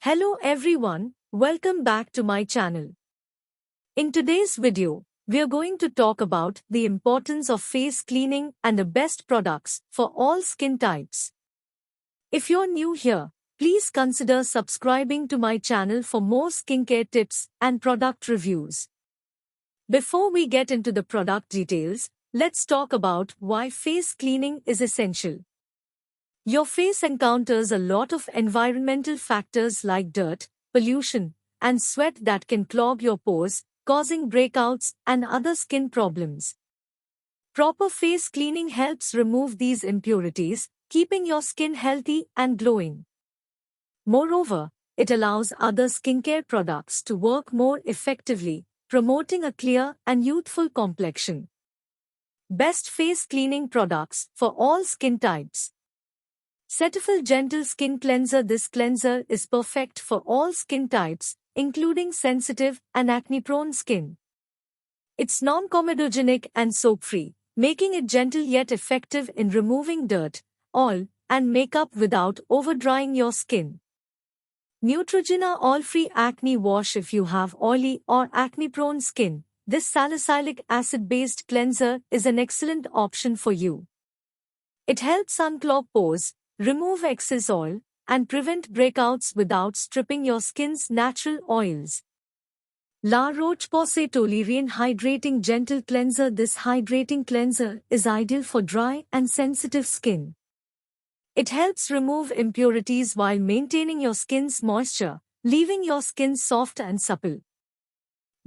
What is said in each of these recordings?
Hello everyone, welcome back to my channel. In today's video, we are going to talk about the importance of face cleaning and the best products for all skin types. If you're new here, please consider subscribing to my channel for more skincare tips and product reviews. Before we get into the product details, let's talk about why face cleaning is essential. Your face encounters a lot of environmental factors like dirt, pollution, and sweat that can clog your pores, causing breakouts and other skin problems. Proper face cleaning helps remove these impurities, keeping your skin healthy and glowing. Moreover, it allows other skincare products to work more effectively, promoting a clear and youthful complexion. Best face cleaning products for all skin types. Cetaphil Gentle Skin Cleanser. This cleanser is perfect for all skin types, including sensitive and acne-prone skin. It's non-comedogenic and soap-free, making it gentle yet effective in removing dirt, oil, and makeup without over-drying your skin. Neutrogena Oil-Free Acne Wash. If you have oily or acne-prone skin, this salicylic acid-based cleanser is an excellent option for you. It helps unclog pores, remove excess oil, and prevent breakouts without stripping your skin's natural oils. La Roche-Posay Toleriane Hydrating Gentle Cleanser. This hydrating cleanser is ideal for dry and sensitive skin. It helps remove impurities while maintaining your skin's moisture, leaving your skin soft and supple.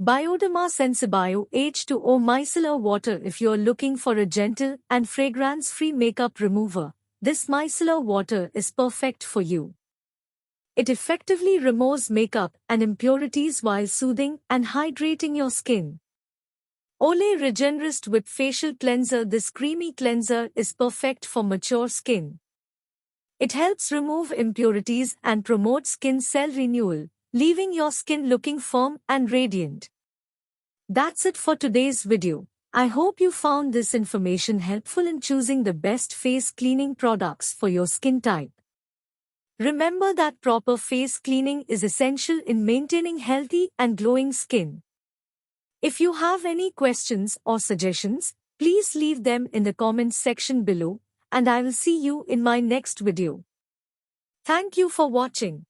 Bioderma Sensibio H2O Micellar Water. If you're looking for a gentle and fragrance-free makeup remover, this micellar water is perfect for you. It effectively removes makeup and impurities while soothing and hydrating your skin. Olay Regenerist Whip Facial Cleanser. This creamy cleanser is perfect for mature skin. It helps remove impurities and promote skin cell renewal, leaving your skin looking firm and radiant. That's it for today's video. I hope you found this information helpful in choosing the best face cleaning products for your skin type. Remember that proper face cleaning is essential in maintaining healthy and glowing skin. If you have any questions or suggestions, please leave them in the comments section below, and I will see you in my next video. Thank you for watching.